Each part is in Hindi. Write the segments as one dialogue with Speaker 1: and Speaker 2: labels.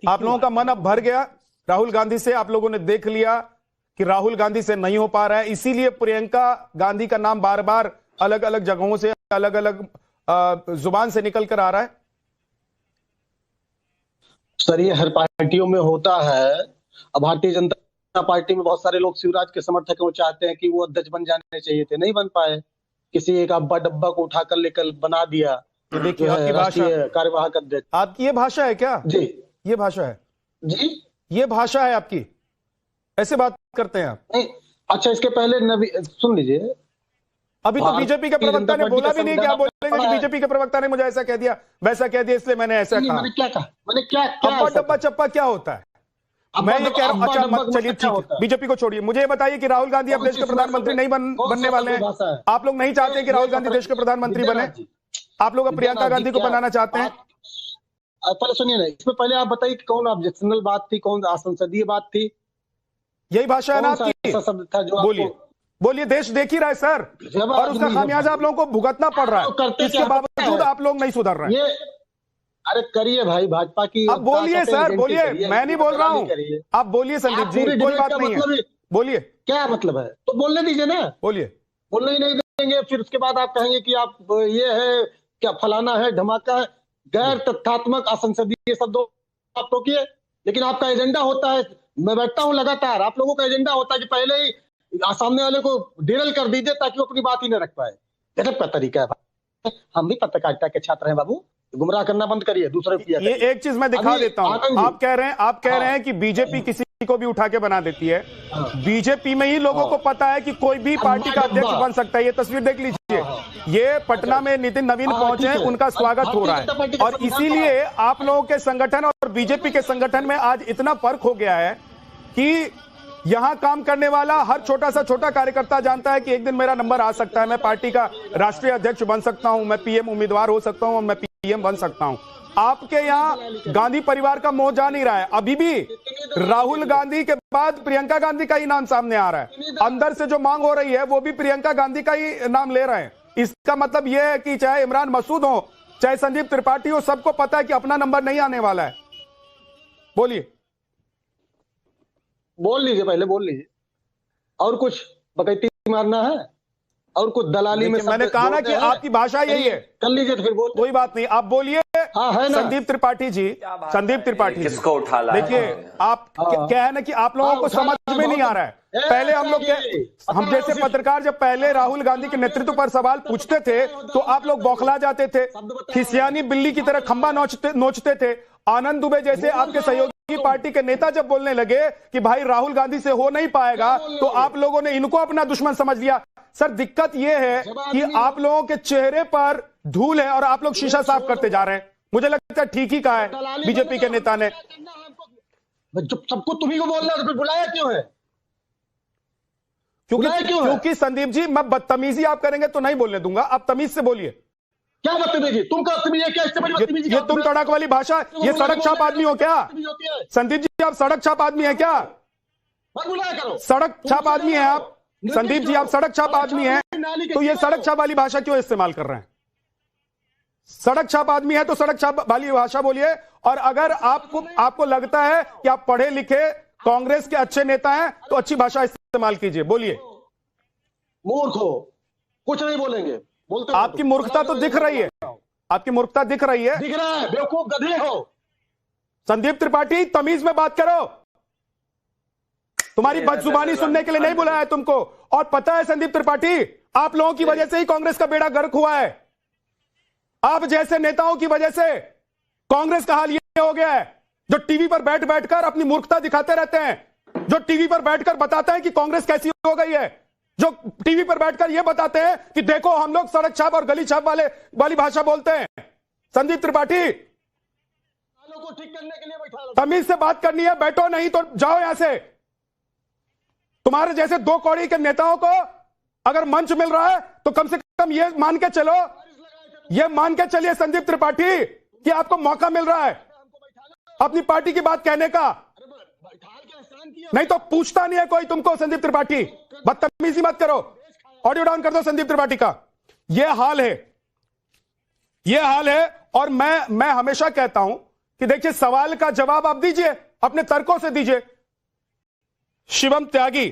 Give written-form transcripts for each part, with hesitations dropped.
Speaker 1: आप लोगों का मन अब भर गया राहुल गांधी से। आप लोगों ने देख लिया कि राहुल गांधी से नहीं हो पा रहा है, इसीलिए प्रियंका गांधी का नाम बार बार अलग अलग जगहों से अलग अलग जुबान से निकल कर आ रहा है।
Speaker 2: सर ये हर पार्टियों में होता है। अब भारतीय जनता पार्टी में बहुत सारे लोग शिवराज के समर्थक हैं, वो चाहते हैं कि वो अध्यक्ष बन जाने चाहिए थे, नहीं बन पाए। किसी एक अब्बा डब्बा को उठाकर लेकर बना दिया।
Speaker 1: देखिए आपकी भाषा,
Speaker 2: कार्यवाहक अध्यक्ष।
Speaker 1: आपकी ये भाषा है क्या?
Speaker 2: जी
Speaker 1: ये भाषा है
Speaker 2: जी,
Speaker 1: ये भाषा है आपकी, ऐसे बात करते हैं आप?
Speaker 2: नहीं अच्छा, इसके पहले सुन लीजिए,
Speaker 1: अभी तो बीजेपी के प्रवक्ता ने बोला भी नहीं कि आप बोलेंगे कि बीजेपी के प्रवक्ता ने मुझे ऐसा कह दिया वैसा कह दिया इसलिए मैंने ऐसा कहा।
Speaker 2: मैंने क्या कहा? मैंने क्या
Speaker 1: अब्बा डब्बा चप्पा क्या होता है? मैं ये कह रहा हूं, अच्छा मत चलिए ठीक है, बीजेपी को छोड़िए। मुझे ये बताइए कि राहुल गांधी अब देश के प्रधानमंत्री नहीं बनने वाले हैं। आप लोग नहीं चाहते कि राहुल गांधी देश के प्रधानमंत्री बने? आप लोग अब प्रियंका गांधी को बनाना चाहते हैं?
Speaker 2: पहले सुनिए ना, इसमें पहले आप बताइए कौन ऑब्जेक्शनल बात थी, कौन असंसदीय बात थी?
Speaker 1: यही भाषा है ना आपकी? बोलिए बोलिए, देश देख ही रहा है सर, और उसका खामियाजा आप लोगों को भुगतना पड़ रहा है। इसके बावजूद आप लोग नहीं सुधर रहे हैं।
Speaker 2: अरे करिए भाई, भाजपा की।
Speaker 1: अब बोलिए सर, बोलिए, मैं नहीं बोल रहा हूँ, आप बोलिए संदीप जी, कोई बात नहीं है, बोलिए।
Speaker 2: क्या मतलब है तो बोलने दीजिए ना,
Speaker 1: बोलिए।
Speaker 2: बोलने ही नहीं देंगे, फिर उसके बाद आप कहेंगे कि आप ये है क्या, फलाना है, धमाका है। गैर तथ्यात्मक असंसदीय शब्दों आप रोकिए। लेकिन आपका एजेंडा होता है, मैं बैठता हूं लगातार, आप लोगों का एजेंडा होता है कि पहले ही सामने वाले को डिरल कर दीजिए ताकि वो अपनी बात ही न रख पाए। गजब का तरीका है भाई। हम भी पत्रकारिता के छात्र हैं बाबू, गुमराह करना बंद करिए दूसरे को।
Speaker 1: ये एक चीज मैं दिखा देता हूं, आप कह रहे हैं कि बीजेपी किसी को भी उठा के बना देती है। बीजेपी में ही लोगों को पता है कि कोई भी पार्टी का अध्यक्ष बन सकता है। ये तस्वीर देख लीजिए, ये पटना में नितिन नवीन पहुंचे हैं, उनका स्वागत हो रहा है। और इसीलिए आप लोगों के संगठन और बीजेपी के संगठन में आज इतना फर्क हो गया है कि यहां काम करने वाला हर छोटा सा छोटा कार्यकर्ता जानता है कि एक दिन मेरा नंबर आ सकता है, मैं पार्टी का राष्ट्रीय अध्यक्ष बन सकता हूं, मैं पीएम उम्मीदवार हो सकता हूं, मैं पीएम बन सकता हूं। आपके यहां गांधी परिवार का मोह जा नहीं रहा है। अभी भी राहुल गांधी के बाद प्रियंका गांधी का ही नाम सामने आ रहा है। अंदर से जो मांग हो रही है वो भी प्रियंका गांधी का ही नाम ले रहे हैं। इसका मतलब यह है कि चाहे इमरान मसूद हो, चाहे संदीप त्रिपाठी हो, सबको पता है कि अपना नंबर नहीं आने वाला है। बोलिए,
Speaker 2: बोल लीजिए, पहले बोल लीजिए। और कुछ बकैती मारना है और कुछ दलाली में?
Speaker 1: मैंने कहा ना कि आपकी भाषा यही है।
Speaker 2: कर लीजिए तो फिर बोल,
Speaker 1: कोई बात नहीं, आप बोलिए। संदीप त्रिपाठी जी, संदीप त्रिपाठी किसको उठा ला? देखिए आप क्या है ना कि आप लोगों को समझ में नहीं आ रहा है। पहले हम जैसे पत्रकार जब पहले राहुल गांधी के नेतृत्व पर सवाल पूछते थे तो आप लोग बौखला जाते थे, खिसियानी बिल्ली की तरह खंबा नोचते थे। आनंद दुबे जैसे आपके सहयोगी पार्टी के नेता जब बोलने लगे कि भाई राहुल गांधी से हो नहीं पाएगा तो आप लोगों ने इनको अपना दुश्मन समझ लिया। सर दिक्कत यह है कि आप लोगों के चेहरे पर धूल है और आप लोग शीशा साफ करते जा रहे हैं। मुझे लगता है ठीक ही कहा है बीजेपी के नेता ने।
Speaker 2: सबको तुम्ही को बोलना है तो फिर बुलाया क्यों है?
Speaker 1: क्योंकि संदीप जी, मैं बदतमीजी आप करेंगे तो नहीं बोलने दूंगा। आप तमीज से बोलिए।
Speaker 2: क्या बदतमीजी? तुम
Speaker 1: ये तुम तड़क वाली भाषा, ये सड़क छाप आदमी हो क्या? संदीप जी आप सड़क छाप आदमी है क्या? सड़क छाप आदमी है आप? संदीप जी आप सड़क छाप आदमी हैं तो ये सड़क छाप वाली भाषा क्यों इस्तेमाल कर रहे हैं? सड़क छाप आदमी है तो सड़क छाप वाली भाषा बोलिए। और अगर आपको लगता है कि आप पढ़े लिखे कांग्रेस के अच्छे नेता हैं तो अच्छी भाषा इस्तेमाल कीजिए। बोलिए।
Speaker 2: मूर्ख हो, कुछ नहीं बोलेंगे। बोलते
Speaker 1: आपकी मूर्खता तो दिख रही है, आपकी मूर्खता दिख रही है।
Speaker 2: दिख रहा है, बेवकूफ गधे हो।
Speaker 1: संदीप त्रिपाठी तमीज में बात करो, तुम्हारी बदजुबानी सुनने के लिए नहीं बुलाया है तुमको। और पता है संदीप त्रिपाठी, आप लोगों की वजह से ही कांग्रेस का बेड़ा गर्क हुआ है। आप जैसे नेताओं की वजह से कांग्रेस का हाल यह हो गया है, जो टीवी पर बैठ बैठकर अपनी मूर्खता दिखाते रहते हैं, जो टीवी पर बैठकर बताते हैं कि कांग्रेस कैसी हो गई है, जो टीवी पर बैठकर यह बताते हैं कि देखो हम लोग सड़क छाप और गली छाप वाली भाषा बोलते हैं। संदीप त्रिपाठी
Speaker 2: को ठीक करने के लिए बैठा,
Speaker 1: तमीज से बात करनी है, बैठो, नहीं तो जाओ यहां से। तुम्हारे जैसे दो कौड़ी के नेताओं को अगर मंच मिल रहा है तो कम से कम ये मान के चलो, ये मान के चलिए संदीप त्रिपाठी कि आपको मौका मिल रहा है अपनी पार्टी की बात कहने का। नहीं तो पूछता नहीं है कोई तुमको। संदीप त्रिपाठी बदतमीजी मत करो। ऑडियो डाउन कर दो संदीप त्रिपाठी का। यह हाल है, यह हाल है। और मैं हमेशा कहता हूं कि देखिए सवाल का जवाब आप दीजिए, अपने तर्कों से दीजिए। शिवम त्यागी,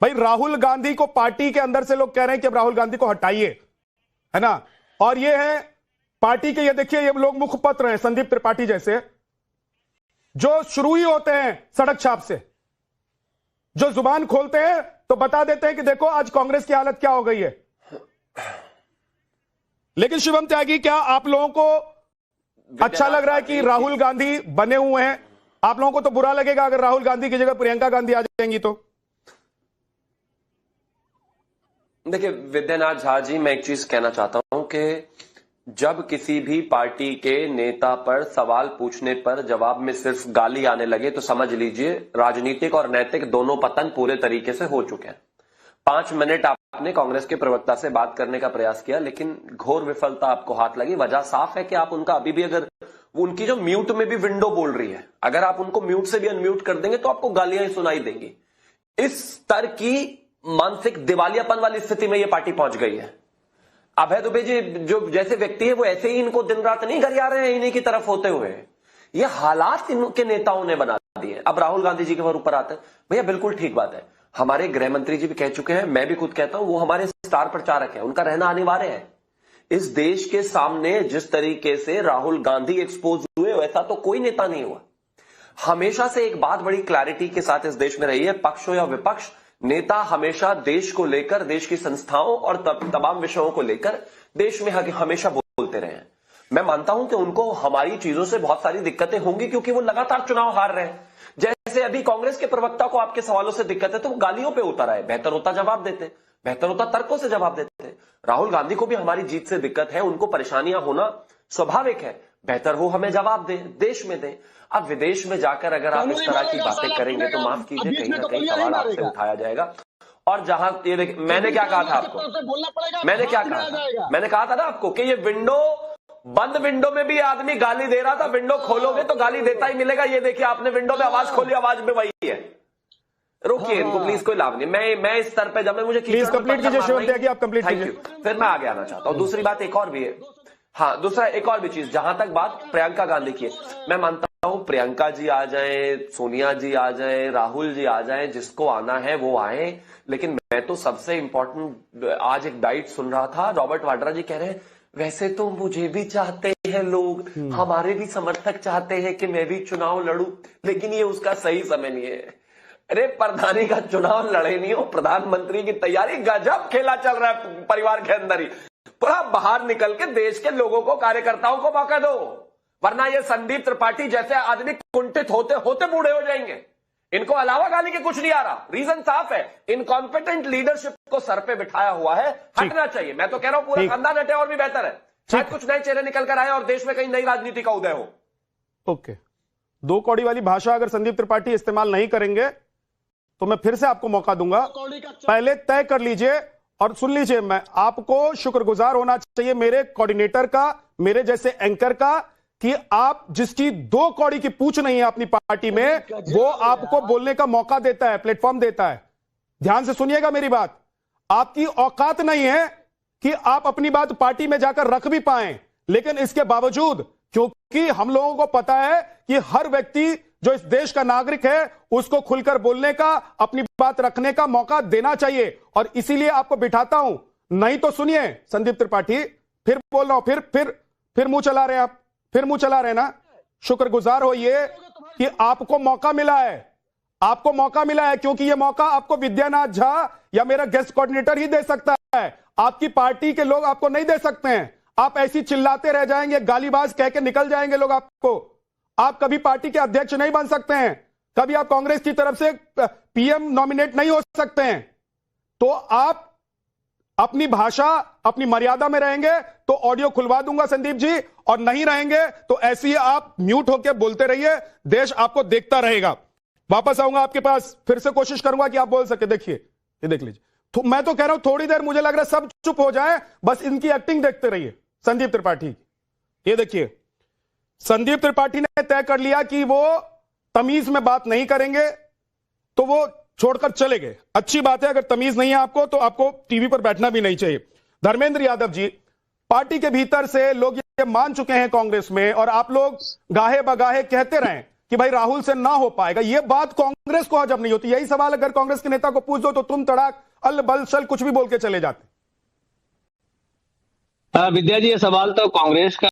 Speaker 1: भाई राहुल गांधी को पार्टी के अंदर से लोग कह रहे हैं कि अब राहुल गांधी को हटाइए, है ना, और ये है पार्टी के, ये देखिए ये लोग मुखपत्र हैं संदीप त्रिपाठी जैसे, जो शुरू ही होते हैं सड़क छाप से, जो जुबान खोलते हैं तो बता देते हैं कि देखो आज कांग्रेस की हालत क्या हो गई है। लेकिन शिवम त्यागी, क्या आप लोगों को अच्छा लग रहा है कि राहुल गांधी बने हुए हैं? आप लोगों को तो बुरा लगेगा अगर राहुल गांधी की जगह प्रियंका गांधी आ जाएंगी तो।
Speaker 3: देखिए विद्यानाथ झा जी, मैं एक चीज कहना चाहता हूं कि जब किसी भी पार्टी के नेता पर सवाल पूछने पर जवाब में सिर्फ गाली आने लगे तो समझ लीजिए राजनीतिक और नैतिक दोनों पतन पूरे तरीके से हो चुके हैं। 5 मिनट आपने कांग्रेस के प्रवक्ता से बात करने का प्रयास किया, लेकिन घोर विफलता आपको हाथ लगी। वजह साफ है कि आप उनका अभी भी, अगर उनकी जो म्यूट में भी विंडो बोल रही है, अगर आप उनको म्यूट से भी अनम्यूट कर देंगे तो आपको गालियां ही सुनाई देंगी। इस स्तर की मानसिक दिवालियापन वाली स्थिति में यह पार्टी पहुंच गई है। अभय दुबे जी जो जैसे व्यक्ति है वो ऐसे ही इनको दिन रात नहीं घर आ रहे हैं इन्हीं की तरफ होते हुए, ये हालात इनके नेताओं ने बना दिए। अब राहुल गांधी जी के ऊपर आते हैं, भैया बिल्कुल ठीक बात है, हमारे गृह मंत्री जी भी कह चुके हैं, मैं भी खुद कहता हूं, वो हमारे स्टार प्रचारक है, उनका रहना अनिवार्य है। इस देश के सामने जिस तरीके से राहुल गांधी एक्सपोज हुए वैसा तो कोई नेता नहीं हुआ। हमेशा से एक बात बड़ी क्लैरिटी के साथ इस देश में रही है, पक्ष हो या विपक्ष, नेता हमेशा देश को लेकर, देश की संस्थाओं और तमाम विषयों को लेकर देश में हमेशा बोलते रहे हैं। मैं मानता हूं कि उनको हमारी चीजों से बहुत सारी दिक्कतें होंगी क्योंकि वो लगातार चुनाव हार रहे हैं। जैसे अभी कांग्रेस के प्रवक्ता को आपके सवालों से दिक्कत है तो वो गालियों पे उतर आए, बेहतर होता जवाब देते, बेहतर होता तर्कों से जवाब देते। राहुल गांधी को भी हमारी जीत से दिक्कत है, उनको परेशानियां होना स्वाभाविक है, बेहतर हो हमें जवाब दे, देश में दे। अब विदेश में जाकर अगर आप इस तरह की बातें करेंगे तो माफ कीजिए, कहीं ना कहीं सवाल आपसे उठाया जाएगा। और जहां ये मैंने क्या कहा था आपको, मैंने क्या कहा था, मैंने कहा था ना आपको कि ये विंडो, बंद विंडो में भी आदमी गाली दे रहा था, विंडो खोलोगे तो गाली देता ही मिलेगा। ये देखिए आपने विंडो में आवाज खोली, आवाज में वही है। रोकिए इनको प्लीज, कोई लाभ नहीं। मैं इस स्तर पे जब मुझे
Speaker 1: प्लीज कंप्लीट कीजिए शिवम त्यागी, आप कंप्लीट कीजिए,
Speaker 3: फिर मैं आगे आना चाहता हूं। दूसरी बात एक और भी है, हाँ दूसरा एक और भी चीज, जहां तक बात प्रियंका गांधी की है, मैं मानता हूं प्रियंका जी आ जाए, सोनिया जी आ जाए, राहुल जी आ जाए, जिसको आना है वो आए। लेकिन मैं तो सबसे इंपॉर्टेंट, आज एक डाइट सुन रहा था, रॉबर्ट वाड्रा जी कह रहे हैं वैसे तो मुझे भी चाहते हैं लोग, हमारे भी समर्थक चाहते हैं कि मैं भी चुनाव लड़ूं, लेकिन ये उसका सही समय नहीं है। अरे प्रधानी का चुनाव लड़े नहीं हो, प्रधानमंत्री की तैयारी, गजब खेला चल रहा है परिवार के अंदर ही। पूरा बाहर निकल के देश के लोगों को, कार्यकर्ताओं को मौका दो, वरना ये संदीप त्रिपाठी जैसे आदमी कुंठित होते होते बूढ़े हो जाएंगे। इनको अलावा गाली के कुछ नहीं आ रहा। रीजन साफ है, इनकॉम्पिटेंट लीडरशिप को सर पे बिठाया हुआ है, हटना चाहिए। मैं तो कह रहा हूं पूरा खानदान हटे और भी बेहतर है, शायद कुछ नए चेहरे निकल कर आए और देश में कहीं नई राजनीति का उदय हो।
Speaker 1: ओके, 2 कौड़ी वाली भाषा अगर संदीप त्रिपाठी इस्तेमाल नहीं करेंगे तो मैं फिर से आपको मौका दूंगा। पहले तय कर लीजिए और सुन लीजिए, मैं आपको शुक्रगुजार होना चाहिए मेरे कोऑर्डिनेटर का, मेरे जैसे एंकर का, कि आप जिसकी 2 कौड़ी की पूछ नहीं है अपनी पार्टी में, वो आपको बोलने का मौका देता है, प्लेटफॉर्म देता है। ध्यान से सुनिएगा मेरी बात, आपकी औकात नहीं है कि आप अपनी बात पार्टी में जाकर रख भी पाएं, लेकिन इसके बावजूद, क्योंकि हम लोगों को पता है कि हर व्यक्ति जो इस देश का नागरिक है उसको खुलकर बोलने का, अपनी बात रखने का मौका देना चाहिए, और इसीलिए आपको बिठाता हूं। नहीं तो सुनिए संदीप त्रिपाठी, फिर बोल रहा हूं, फिर मुंह चला रहे आप, फिर मुंह चला रहे ना। शुक्रगुजार होइए कि आपको मौका मिला है, आपको मौका मिला है, क्योंकि यह मौका आपको विद्यानाथ झा या मेरा गेस्ट कोऑर्डिनेटर ही दे सकता है, आपकी पार्टी के लोग आपको नहीं दे सकते हैं। आप ऐसी चिल्लाते रह जाएंगे, गालीबाज कह के निकल जाएंगे लोग आपको। आप कभी पार्टी के अध्यक्ष नहीं बन सकते हैं, कभी आप कांग्रेस की तरफ से पीएम नॉमिनेट नहीं हो सकते हैं। तो आप अपनी भाषा, अपनी मर्यादा में रहेंगे तो ऑडियो खुलवा दूंगा संदीप जी, और नहीं रहेंगे तो ऐसे ही आप म्यूट होकर बोलते रहिए, देश आपको देखता रहेगा। वापस आऊंगा आपके पास, फिर से कोशिश करूंगा कि आप बोल सके। देखिए ये देख लीजिए, तो मैं तो कह रहा हूं थोड़ी देर मुझे लग रहा है सब चुप हो जाए, बस इनकी एक्टिंग देखते रहिए। संदीप त्रिपाठी, ये देखिए संदीप त्रिपाठी ने तय कर लिया कि वो तमीज में बात नहीं करेंगे, तो वो छोड़कर चले गए। अच्छी बात है, अगर तमीज नहीं है आपको तो आपको टीवी पर बैठना भी नहीं चाहिए। धर्मेंद्र यादव जी, पार्टी के भीतर से लोग ये मान चुके हैं कांग्रेस में और आप लोग गाहे बगाहे कहते रहे कि भाई राहुल से ना हो पाएगा, ये बात कांग्रेस को हजम नहीं होती। यही सवाल अगर कांग्रेस के नेता को पूछ दो तो तुम तड़ाक अल बल शल कुछ भी बोल के चले जाते।
Speaker 4: विद्या जी, ये सवाल तो कांग्रेस का